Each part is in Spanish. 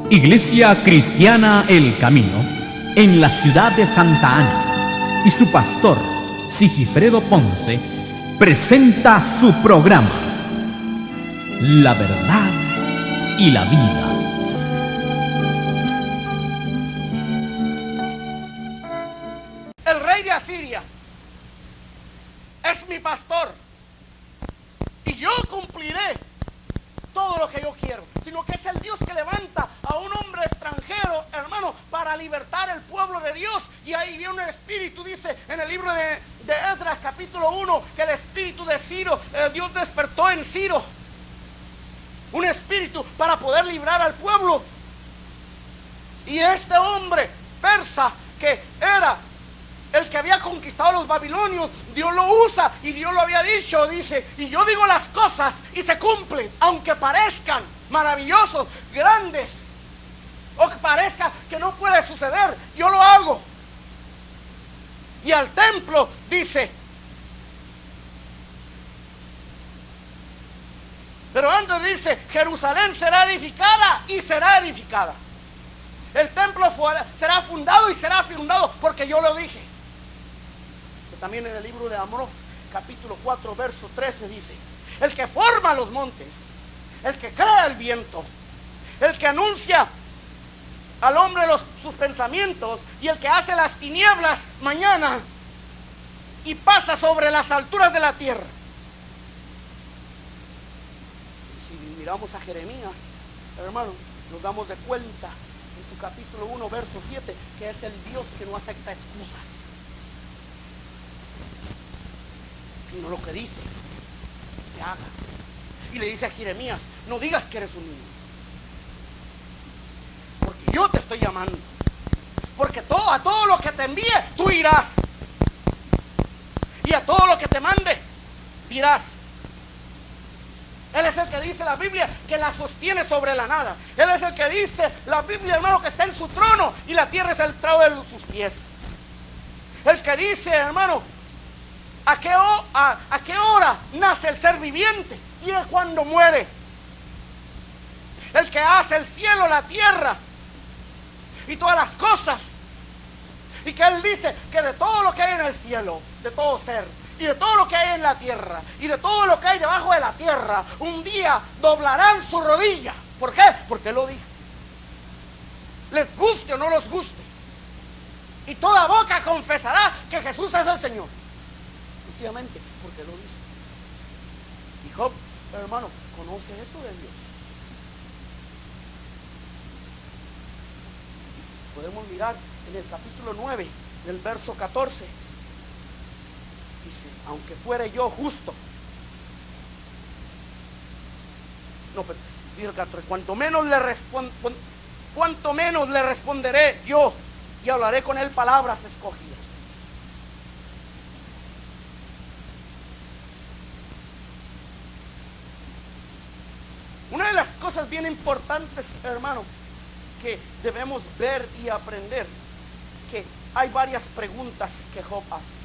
Iglesia Cristiana El Camino, en la ciudad de Santa Ana, y su pastor, Sigifredo Ponce, presenta su programa, La Verdad y la Vida. El rey de Asiria es mi pastor y yo cumpliré todo lo que yo quiero, sino que es el Dios que levanta a un hombre extranjero, hermano, para libertar el pueblo de Dios. Y ahí viene un espíritu, dice en el libro de Esdras capítulo 1, que el espíritu de Ciro, Dios despertó en Ciro un espíritu para poder librar al pueblo. Y este hombre persa, que era el que había conquistado a los babilonios, Dios lo usa, y Dios lo había dicho, dice, y yo digo las cosas y se cumplen, aunque parezcan maravillosos, grandes, o que parezca que no puede suceder, yo lo hago. Y al templo dice, pero antes dice, Jerusalén será edificada y será edificada. El templo será fundado y será fundado porque yo lo dije. También en el libro de Amós, capítulo 4, verso 13 dice, el que forma los montes, el que crea el viento, el que anuncia al hombre sus pensamientos, y el que hace las tinieblas mañana y pasa sobre las alturas de la tierra. Y si miramos a Jeremías, hermano, nos damos de cuenta en su capítulo 1, verso 7, que es el Dios que no acepta excusas, sino lo que dice se haga. Y le dice a Jeremías, no digas que eres un niño, porque yo te estoy llamando, porque a todo lo que te envíe tú irás, y a todo lo que te mande dirás. Él es el que dice la Biblia que la sostiene sobre la nada. Él es el que dice la Biblia, hermano, que está en su trono y la tierra es el estrado de sus pies. El que dice, hermano, ¿a qué hora nace el ser viviente? Y es cuando muere. El que hace el cielo, la tierra y todas las cosas. Y que él dice que de todo lo que hay en el cielo, de todo ser, y de todo lo que hay en la tierra, y de todo lo que hay debajo de la tierra, un día doblarán su rodilla. ¿Por qué? Porque él lo dijo. Les guste o no les guste. Y toda boca confesará que Jesús es el Señor. Sencillamente porque lo dice. Y Job, hermano, conoce eso de Dios. Podemos mirar en el capítulo 9 del verso 14. Dice, aunque fuere yo justo, no, pero dice el 14, cuanto menos le responderé yo, y hablaré con él palabras escogidas. Una de las cosas bien importantes, hermano, que debemos ver y aprender, que hay varias preguntas que Job hace.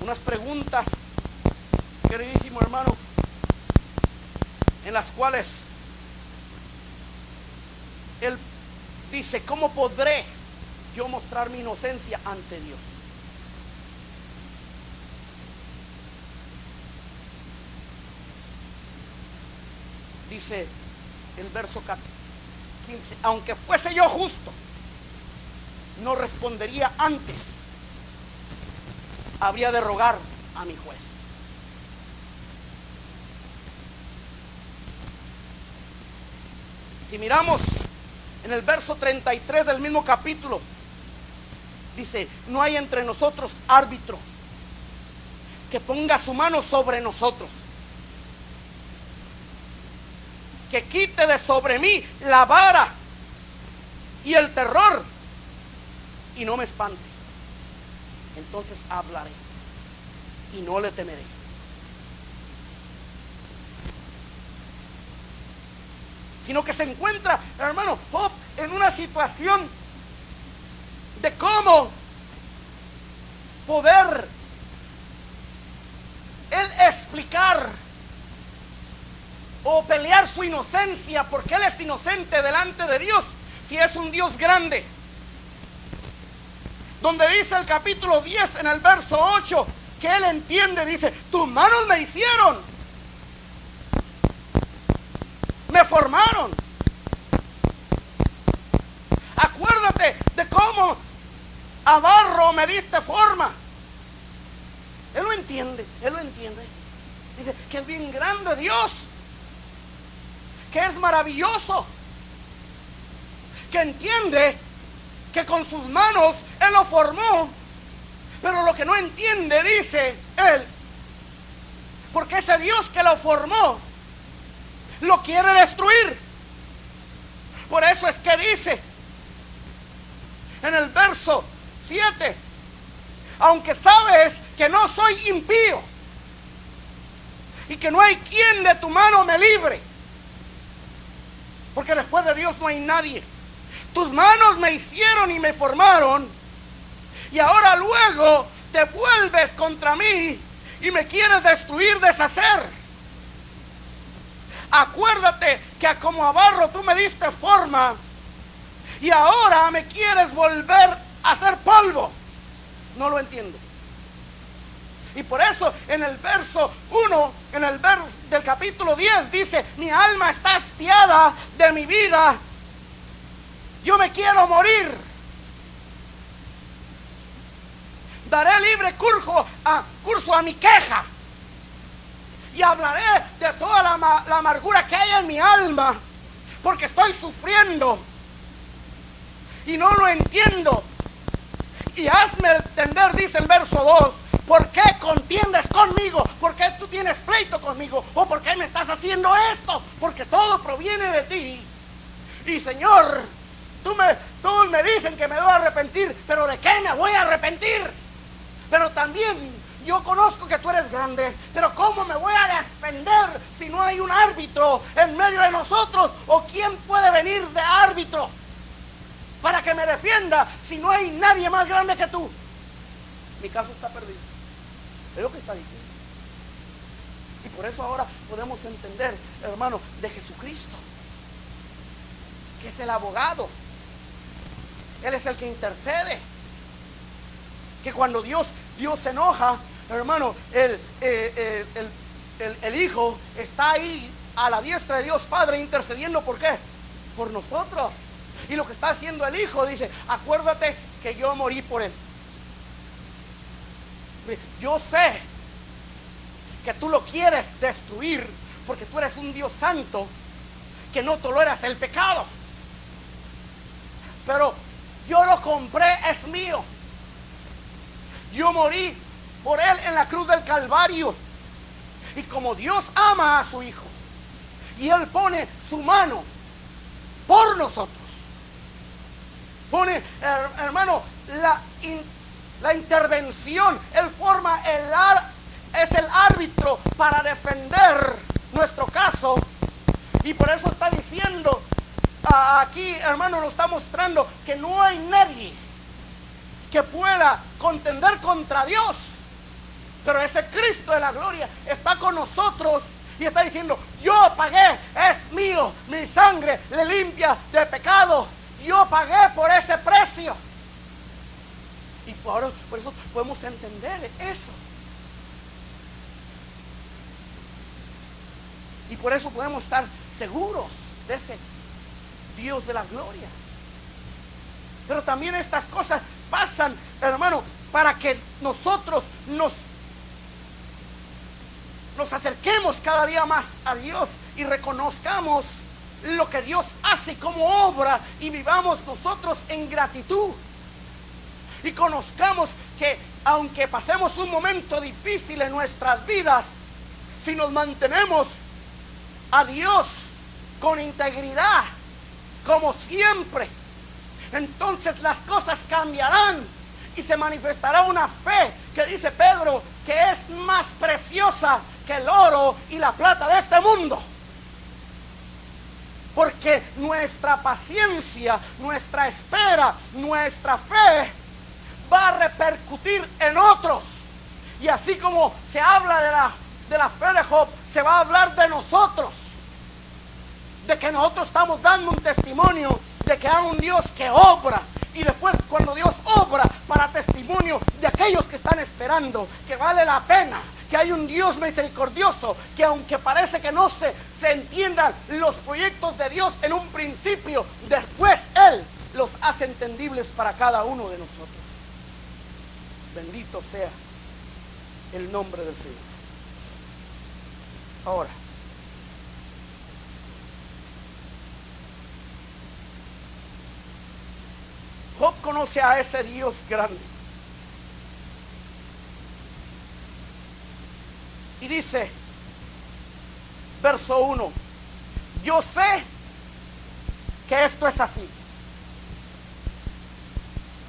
Unas preguntas, queridísimo hermano, en las cuales él dice, ¿cómo podré yo mostrar mi inocencia ante Dios? Dice el verso 15, aunque fuese yo justo, no respondería antes, habría de rogar a mi juez. Si miramos en el verso 33 del mismo capítulo, dice, no hay entre nosotros árbitro que ponga su mano sobre nosotros, que quite de sobre mí la vara y el terror y no me espante. Entonces hablaré y no le temeré. Sino que se encuentra, hermano, Job en una situación de cómo poder él explicar o pelear su inocencia, porque Él es inocente delante de Dios, si es un Dios grande. Donde dice el capítulo 10 en el verso 8, que Él entiende, dice, tus manos me hicieron, me formaron. Acuérdate de cómo a barro me diste forma. Él lo entiende, Él lo entiende. Dice que es bien grande Dios, que es maravilloso, que entiende que con sus manos Él lo formó, pero lo que no entiende, dice Él, porque ese Dios que lo formó lo quiere destruir. Por eso es que dice en el verso 7, aunque sabes que no soy impío y que no hay quien de tu mano me libre, porque después de Dios no hay nadie. Tus manos me hicieron y me formaron, y ahora luego te vuelves contra mí y me quieres destruir, deshacer. Acuérdate que como a barro tú me diste forma, y ahora me quieres volver a hacer polvo. No lo entiendo. Y por eso en el verso 1, en el verso del capítulo 10 dice, mi alma está hastiada de mi vida, yo me quiero morir. Daré libre curso a mi queja, y hablaré de toda la amargura que hay en mi alma, porque estoy sufriendo y no lo entiendo. Y hazme entender, dice el verso 2, ¿por qué contiendes conmigo? ¿Por qué tú tienes pleito conmigo? ¿O por qué me estás haciendo esto? Porque todo proviene de ti. Y Señor, todos me dicen que me debo arrepentir, pero ¿de qué me voy a arrepentir? Pero también yo conozco que tú eres grande, pero ¿cómo me voy a defender si no hay un árbitro en medio de nosotros? ¿O quién puede venir de árbitro para que me defienda si no hay nadie más grande que tú? Mi caso está perdido. Es lo que está diciendo. Y por eso ahora podemos entender, hermano, de Jesucristo, que es el abogado. Él es el que intercede. Que cuando Dios se enoja, hermano, el Hijo está ahí a la diestra de Dios Padre intercediendo. ¿Por qué? Por nosotros. Y lo que está haciendo el Hijo, dice, acuérdate que yo morí por él. Yo sé que tú lo quieres destruir, porque tú eres un Dios santo que no toleras el pecado. Pero yo lo compré, es mío. Yo morí por él en la cruz del Calvario. Y como Dios ama a su Hijo, y Él pone su mano por nosotros, pone, hermano, la intervención, Él forma es el árbitro para defender nuestro caso. Y por eso está diciendo aquí, hermano, nos está mostrando que no hay nadie que pueda contender contra Dios. Pero ese Cristo de la gloria está con nosotros y está diciendo, yo pagué, es mío, mi sangre le limpia de pecado, yo pagué por ese precio. Y por eso podemos entender eso. Y por eso podemos estar seguros de ese Dios de la gloria. Pero también estas cosas pasan, hermano, para que nosotros nos acerquemos cada día más a Dios y reconozcamos lo que Dios hace como obra y vivamos nosotros en gratitud. Y conozcamos que aunque pasemos un momento difícil en nuestras vidas, si nos mantenemos a Dios con integridad, como siempre, entonces las cosas cambiarán y se manifestará una fe que dice Pedro que es más preciosa que el oro y la plata de este mundo. Porque nuestra paciencia, nuestra espera, nuestra fe va a repercutir en otros. Y así como se habla de la fe de Job, se va a hablar de nosotros. de que nosotros estamos dando un testimonio de que hay un Dios que obra. Y después, cuando Dios obra, para testimonio de aquellos que están esperando, que vale la pena, que hay un Dios misericordioso, que aunque parece que no se entiendan los proyectos de Dios en un principio, después Él los hace entendibles para cada uno de nosotros. Bendito sea el nombre del Señor. Ahora, Job conoce a ese Dios grande. Y dice, verso 1, yo sé que esto es así.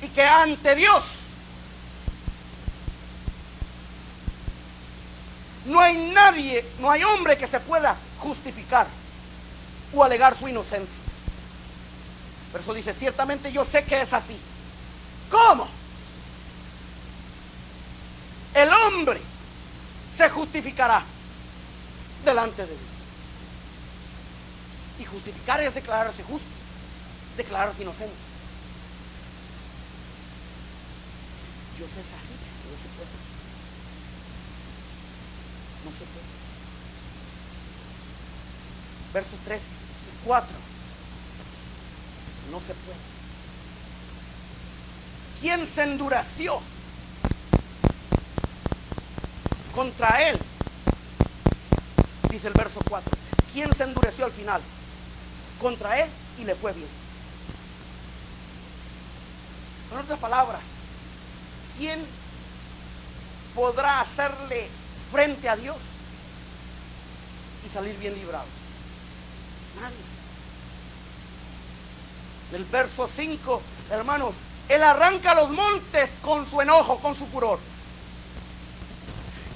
Y que ante Dios no hay nadie, no hay hombre que se pueda justificar o alegar su inocencia. Verso dice, ciertamente yo sé que es así. ¿Cómo? El hombre se justificará delante de Dios. Y justificar es declararse justo, declararse inocente. Dios es así, no se puede. No se puede. Versos 3 y 4. No se puede. ¿Quién se endureció contra él? Dice el verso 4. ¿Quién se endureció al final? Contra él y le fue bien. En otras palabras, ¿quién podrá hacerle frente a Dios y salir bien librado? Nadie. Del verso 5, hermanos, Él arranca los montes con su enojo, con su furor.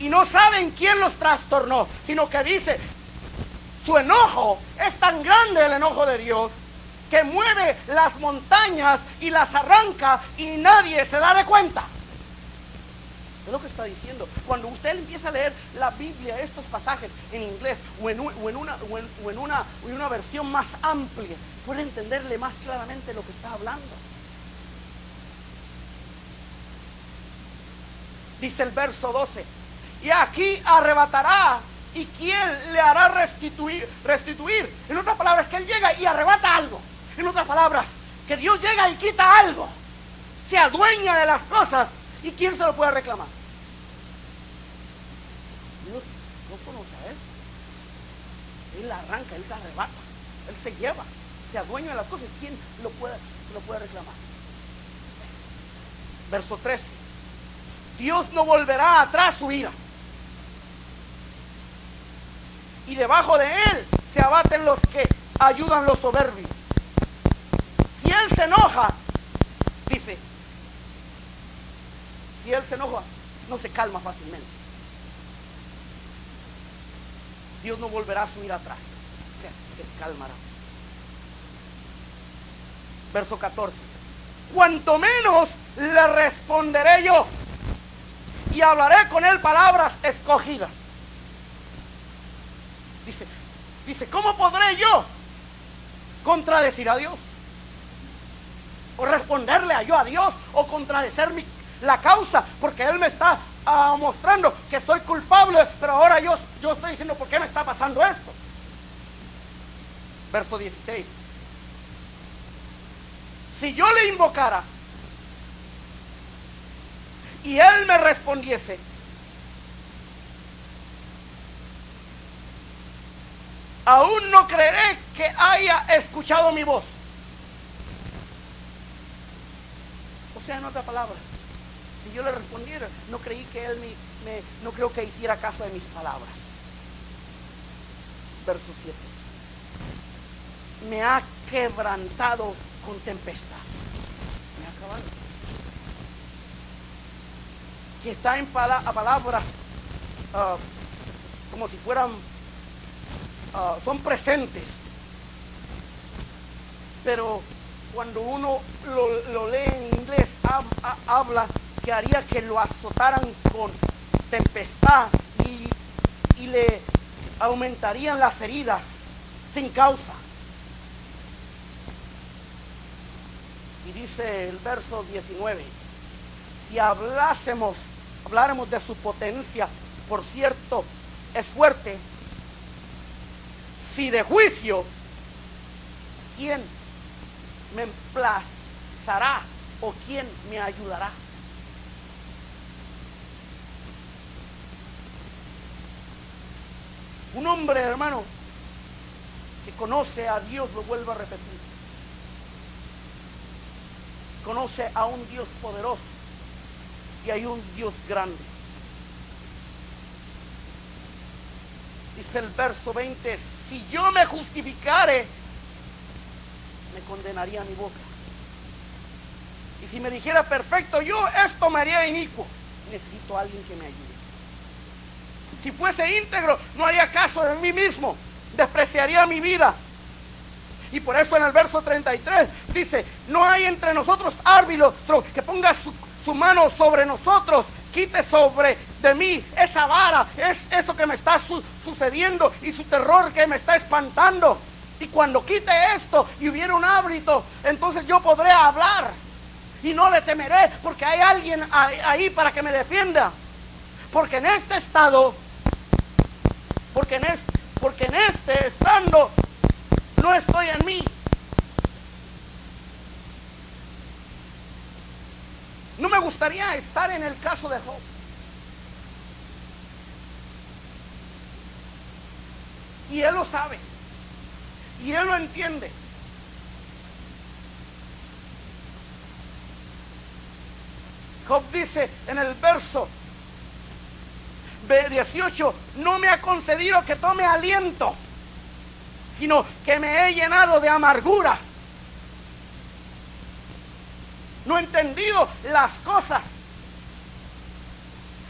Y no saben quién los trastornó, sino que dice, su enojo es tan grande, el enojo de Dios, que mueve las montañas y las arranca y nadie se da de cuenta. Es lo que está diciendo. Cuando usted empieza a leer la Biblia, estos pasajes en inglés o en una versión más amplia, puede entenderle más claramente lo que está hablando. Dice el verso 12, y aquí arrebatará, y quién le hará restituir. En otras palabras, que Él llega y arrebata algo. En otras palabras, que Dios llega y quita algo, se adueña de las cosas. ¿Y quién se lo puede reclamar? Dios no conoce a Él. Él arranca, Él se arrebata, Él se lleva, se adueña de las cosas. ¿Quién lo puede reclamar? Verso 13. Dios no volverá atrás su ira, y debajo de Él se abaten los que ayudan los soberbios. Si Él se enoja, dice, si Él se enoja, no se calma fácilmente. Dios no volverá a subir atrás, o sea, se calmará. Verso 14. Cuanto menos le responderé yo, y hablaré con Él palabras escogidas. Dice, ¿cómo podré yo contradecir a Dios? O responderle a Dios, o contradecer la causa, porque Él me está mostrando que soy culpable, pero ahora yo estoy diciendo, ¿por qué me está pasando esto? Verso 16. Si yo le invocara y Él me respondiese, aún no creeré que haya escuchado mi voz. O sea, en otras palabras, si yo le respondiera, no creí que Él no creo que hiciera caso de mis palabras. Verso 7. Me ha quebrantado con tempestad. Me ha acabado. Que está en palabras como si fueran, son presentes. Pero cuando uno lo lee en inglés, habla que haría que lo azotaran con tempestad y le aumentarían las heridas sin causa. Y dice el verso 19, si habláramos de su potencia, por cierto, es fuerte. Si de juicio, ¿quién me emplazará o quién me ayudará? Un hombre, hermano, que conoce a Dios, lo vuelvo a repetir, conoce a un Dios poderoso y hay un Dios grande. Dice el verso 20, si yo me justificare, me condenaría mi boca. Y si me dijera perfecto yo, esto me haría inicuo. Necesito a alguien que me ayude. Si fuese íntegro, no haría caso de mí mismo, despreciaría mi vida. Y por eso en el verso 33 dice, no hay entre nosotros árbitro que ponga su mano sobre nosotros, quite sobre de mí esa vara, es eso que me está sucediendo y su terror que me está espantando. Y cuando quite esto y hubiera un árbitro, entonces yo podré hablar y no le temeré, porque hay alguien ahí para que me defienda. Porque en este estado, porque en este estando no estoy en mí. No me gustaría estar en el caso de Job. Y él lo sabe. Y él lo entiende. Job dice en el verso 18, no me ha concedido que tome aliento, sino que me he llenado de amargura. No he entendido las cosas.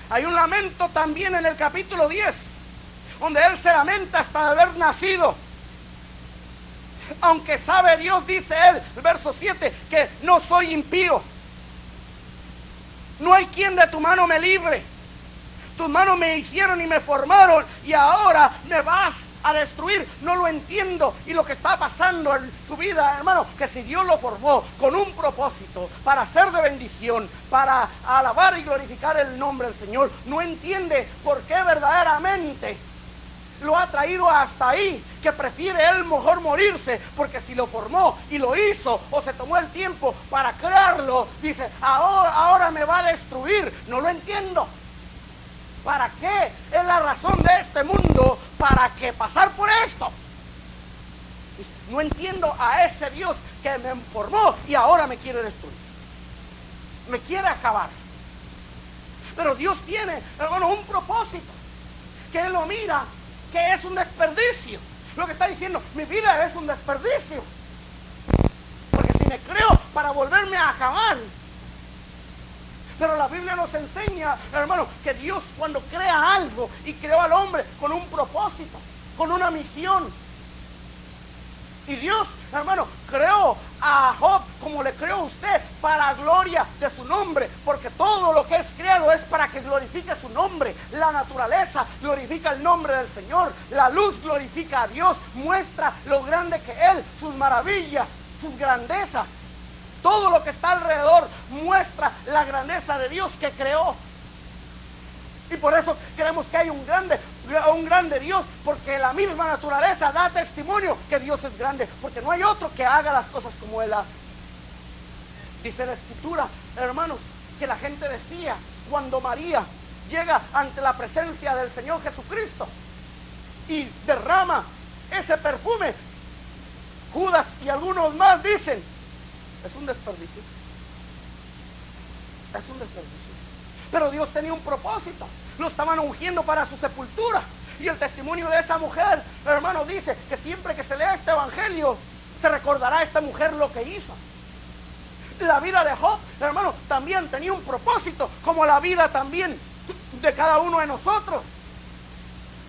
Hay un lamento también en el capítulo 10, donde él se lamenta hasta de haber nacido. Aunque sabe Dios, dice él, el verso 7, que no soy impío. No hay quien de tu mano me libre. Tus manos me hicieron y me formaron, y ahora me vas a destruir. No lo entiendo. Y lo que está pasando en su vida, hermano, que si Dios lo formó con un propósito para ser de bendición, para alabar y glorificar el nombre del Señor, no entiende por qué verdaderamente lo ha traído hasta ahí, que prefiere él mejor morirse, porque si lo formó y lo hizo o se tomó el tiempo para crearlo, dice, ahora me va a destruir. No lo entiendo. ¿Para qué? Es la razón de este mundo. ¿Para qué pasar por esto? No entiendo a ese Dios que me formó y ahora me quiere destruir. Me quiere acabar. Pero Dios tiene, hermano, un propósito. Que Él lo mira, que es un desperdicio. Lo que está diciendo, mi vida es un desperdicio. Porque si me creo para volverme a acabar. Pero la Biblia nos enseña, hermano, que Dios cuando crea algo y creó al hombre con un propósito, con una misión. Y Dios, hermano, creó a Job como le creó a usted para gloria de su nombre, porque todo lo que es creado es para que glorifique su nombre. La naturaleza glorifica el nombre del Señor, la luz glorifica a Dios, muestra lo grande que Él, sus maravillas, sus grandezas. Todo lo que está alrededor muestra la grandeza de Dios que creó. Y por eso creemos que hay un grande Dios, porque la misma naturaleza da testimonio que Dios es grande, porque no hay otro que haga las cosas como Él hace. Dice la Escritura, hermanos, que la gente decía cuando María llega ante la presencia del Señor Jesucristo y derrama ese perfume, Judas y algunos más dicen, es un desperdicio. Es un desperdicio. Pero Dios tenía un propósito. Lo estaban ungiendo para su sepultura. Y el testimonio de esa mujer, hermano, dice que siempre que se lea este evangelio, se recordará a esta mujer lo que hizo. La vida de Job, hermano, también tenía un propósito, como la vida también de cada uno de nosotros.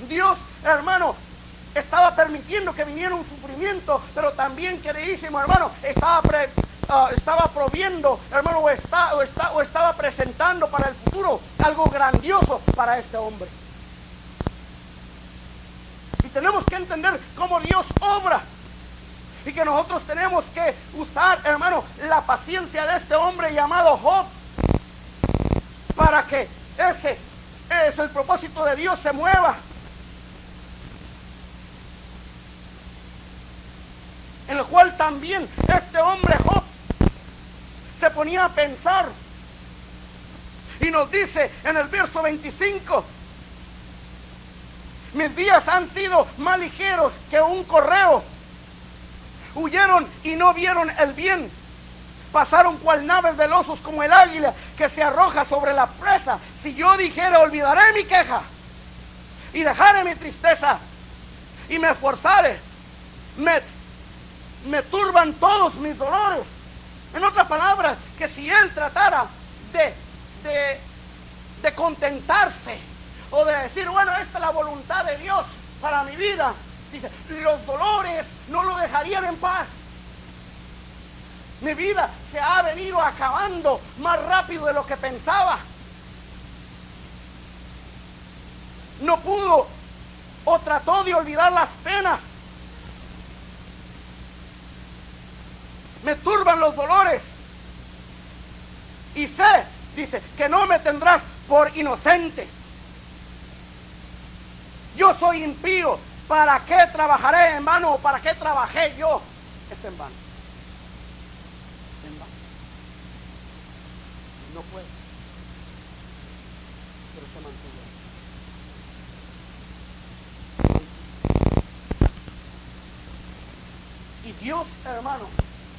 Dios, hermano, estaba permitiendo que viniera un sufrimiento, pero también, queridísimo hermano, estaba proviendo, hermano, o estaba presentando para el futuro algo grandioso para este hombre. Y tenemos que entender cómo Dios obra. Y que nosotros tenemos que usar, hermano, la paciencia de este hombre llamado Job, para que ese es el propósito de Dios se mueva. En lo cual también este hombre Job se ponía a pensar. Y nos dice en el verso 25: mis días han sido más ligeros que un correo. Huyeron y no vieron el bien. Pasaron cual naves velosos como el águila que se arroja sobre la presa. Si yo dijera, olvidaré mi queja y dejaré mi tristeza y me esforzaré, me turban todos mis dolores. En otras palabras, que si él tratara de contentarse o de decir, bueno, esta es la voluntad de Dios para mi vida, dice, los dolores no lo dejarían en paz. Mi vida se ha venido acabando más rápido de lo que pensaba. No pudo o trató de olvidar las penas. Me turban los dolores. Y sé, dice, que no me tendrás por inocente. Yo soy impío. ¿Para qué trabajaré en vano? ¿O para qué trabajé yo? Es en vano. En vano. No puedo. Pero se mantuvo. Y Dios, hermano,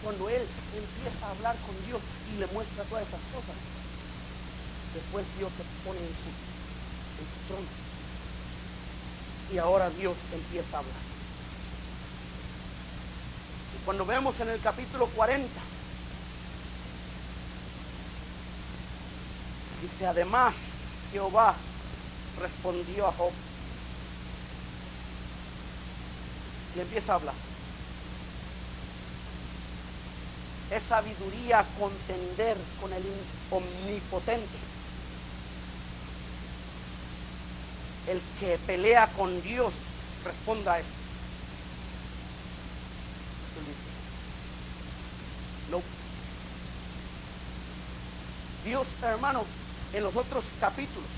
cuando él empieza a hablar con Dios y le muestra todas esas cosas, después Dios se pone en su trono. Y ahora Dios empieza a hablar. Y cuando vemos en el capítulo 40, dice, además Jehová respondió a Job. Y empieza a hablar. Es sabiduría contender con el omnipotente. El que pelea con Dios, responda a esto. No. Dios, hermano, en los otros capítulos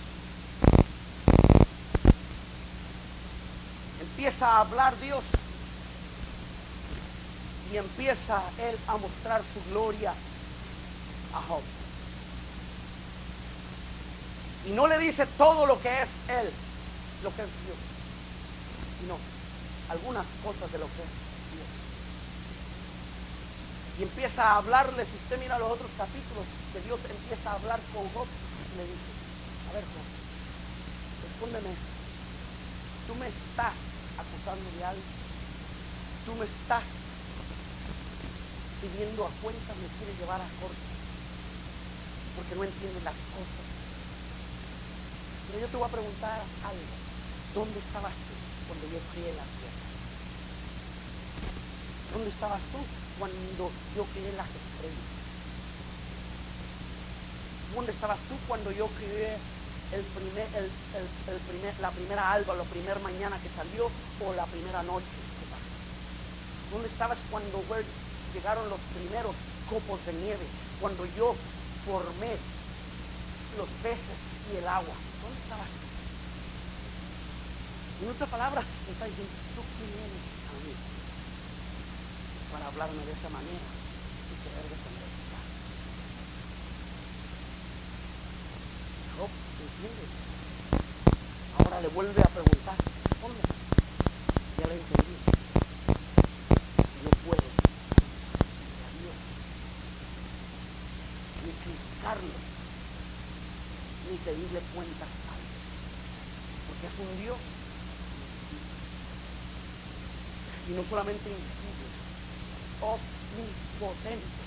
empieza a hablar Dios y empieza él a mostrar su gloria a Job. Y no le dice todo lo que es él, lo que es Dios, sino algunas cosas de lo que es Dios. Y empieza a hablarle. Si usted mira los otros capítulos, que Dios empieza a hablar con Job y le dice, a ver Job, respóndeme esto. Tú me estás acusando de algo. Tú me estás pidiendo a cuentas, me quieres llevar a corte porque no entiendes las cosas. Pero yo te voy a preguntar algo. ¿Dónde estabas tú cuando yo creé la tierra? ¿Dónde estabas tú cuando yo creé las estrellas? ¿Dónde estabas tú cuando yo creé la primera alba, la primera mañana que salió o la primera noche que pasó? ¿Dónde estabas cuando llegaron los primeros copos de nieve? Cuando yo formé los peces y el agua. ¿Dónde estabas tú? En otra palabra, me está diciendo, ¿tú quién eres a mí para hablarme de esa manera y querer defender tu casa? Job, ¿entiendes? Ahora le vuelve a preguntar, ¿dónde? Ya le entendí. No puedo decirle a Dios, ni criticarlo, ni pedirle cuentas a él, porque es un Dios y no solamente invisible, omnipotente,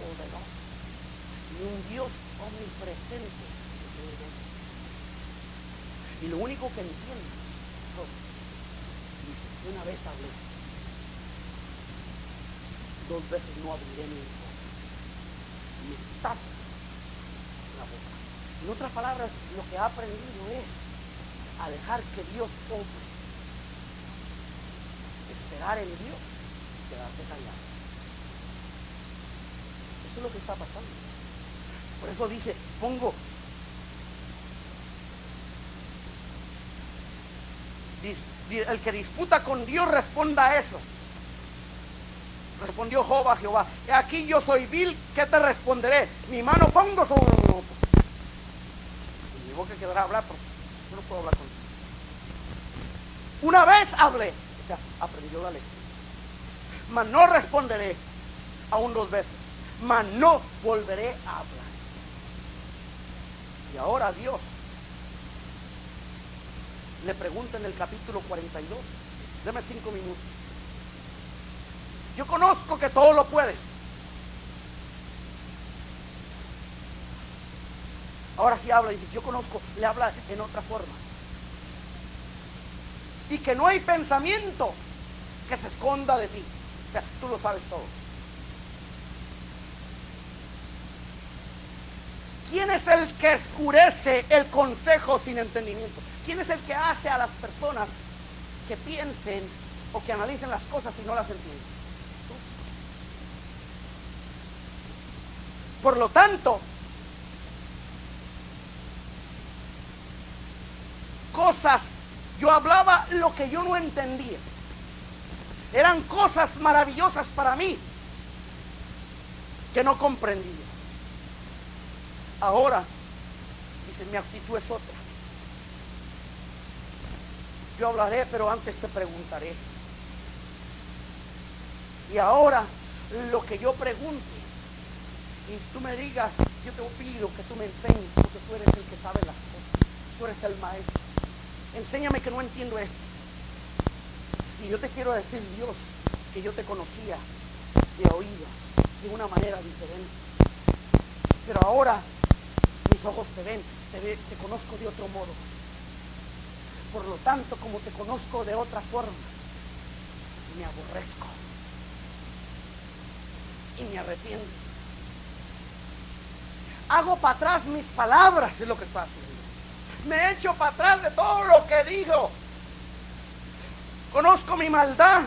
poderoso, y un Dios omnipresente. Y lo único que entiende, dice, una vez hablé, 2 veces no abriré mi boca, me tapo la boca. En otras palabras, lo que ha aprendido es a dejar que Dios obre esperar en Dios y quedarse callado. Eso es lo que está pasando. Por eso dice, el que disputa con Dios responda a eso. Respondió Job a Jehová: he aquí yo soy vil, ¿qué te responderé? Mi mano pongo sobre mi boca. Y mi boca quedará a hablar, porque yo no puedo hablar contigo. Una vez hablé, o sea, aprendió la lección. Mas no responderé aún 2 veces, mas no volveré a hablar. Y ahora Dios le pregunta en el capítulo 42, deme 5 minutos. Yo conozco que todo lo puedes. Ahora sí habla y dice, yo conozco, le habla en otra forma. Y que no hay pensamiento que se esconda de ti. O sea, tú lo sabes todo. ¿Quién es el que oscurece el consejo sin entendimiento? ¿Quién es el que hace a las personas que piensen o que analicen las cosas y no las entienden? ¿Tú? Por lo tanto, yo hablaba lo que yo no entendía. Eran cosas maravillosas para mí que no comprendía. Ahora, dice, mi actitud es otra. Yo hablaré, pero antes te preguntaré. Y ahora, lo que yo pregunte, y tú me digas, yo te pido que tú me enseñes, porque tú eres el que sabe las cosas. Tú eres el maestro. Enséñame que no entiendo esto. Y yo te quiero decir, Dios, que yo te conocía de oído, de una manera diferente. Pero ahora mis ojos te ven, te conozco de otro modo. Por lo tanto, como te conozco de otra forma, me aborrezco y me arrepiento. Hago para atrás mis palabras, es lo que está haciendo. Me echo para atrás de todo lo que digo. Conozco mi maldad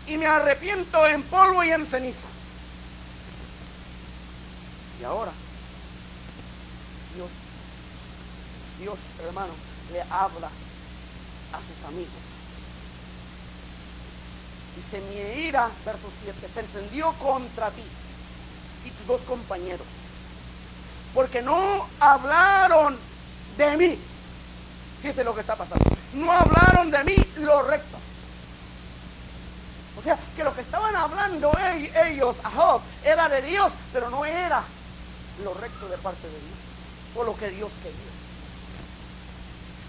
y me arrepiento en polvo y en ceniza. Y ahora, Dios, hermano, le habla a sus amigos. Dice, mi ira, verso 7, se encendió contra ti y tus 2 compañeros, porque no hablaron de mí. Fíjese lo que está pasando. No hablaron de mí lo recto. O sea, que lo que estaban hablando ellos a Job era de Dios, pero no era lo recto de parte de Dios, o lo que Dios quería.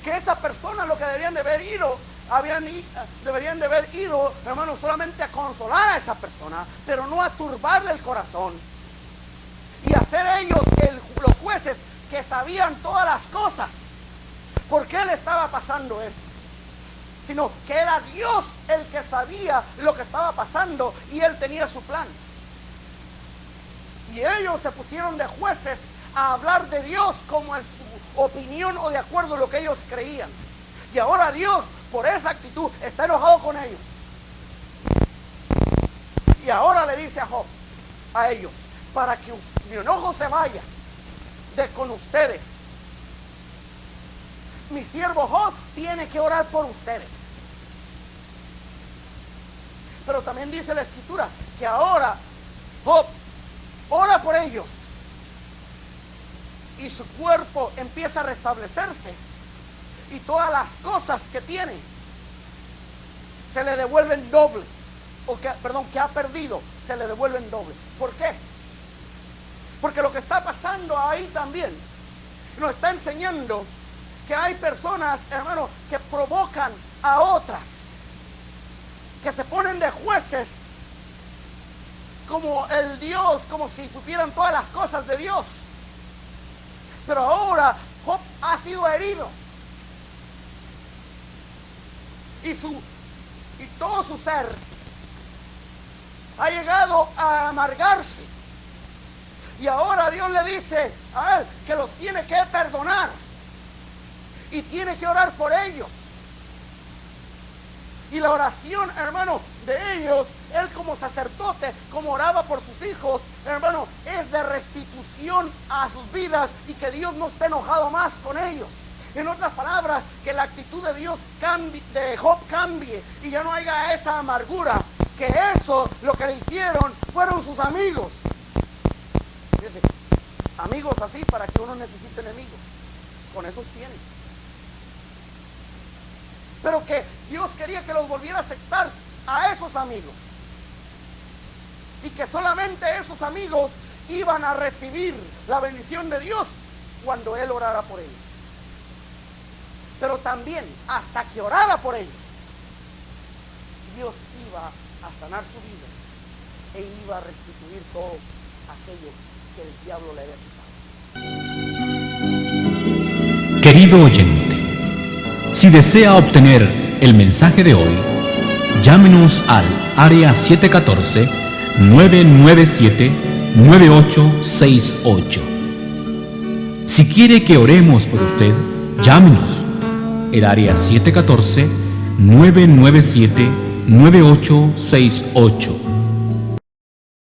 Que esa persona lo que deberían de haber ido, hermano, solamente a consolar a esa persona, pero no a turbarle el corazón. Y hacer ellos los jueces que sabían todas las cosas. ¿Por qué le estaba pasando eso? Sino que era Dios el que sabía lo que estaba pasando y Él tenía su plan. Y ellos se pusieron de jueces a hablar de Dios como en su opinión o de acuerdo a lo que ellos creían. Y ahora Dios, por esa actitud, está enojado con ellos. Y ahora le dice a Job, a ellos, para que mi enojo se vaya de con ustedes, mi siervo Job tiene que orar por ustedes. Pero también dice la escritura que ahora Job ora por ellos y su cuerpo empieza a restablecerse y todas las cosas que tiene se le devuelven doble, que ha perdido se le devuelven doble. ¿Por qué? Porque lo que está pasando ahí también nos está enseñando que hay personas, hermano, que provocan a otras, que se ponen de jueces como el Dios, como si supieran todas las cosas de Dios. Pero ahora Job ha sido herido y todo su ser ha llegado a amargarse. Y ahora Dios le dice a él que los tiene que perdonar y tiene que orar por ellos. Y la oración, hermano, de ellos, él como sacerdote, como oraba por sus hijos, hermano, es de restitución a sus vidas y que Dios no esté enojado más con ellos. En otras palabras, que la actitud de Dios cambie, de Job cambie y ya no haya esa amargura. Que eso, lo que le hicieron, fueron sus amigos. Fíjense, amigos así para que uno necesite enemigos. Con esos tiene. Pero que Dios quería que los volviera a aceptar a esos amigos. Y que solamente esos amigos iban a recibir la bendición de Dios cuando él orara por ellos. Pero también, hasta que orara por ellos, Dios iba a sanar su vida e iba a restituir todo aquello que el diablo le había quitado. Querido oyente, si desea obtener el mensaje de hoy, llámenos al área 714-997-9868. Si quiere que oremos por usted, llámenos. El área 714-997-9868.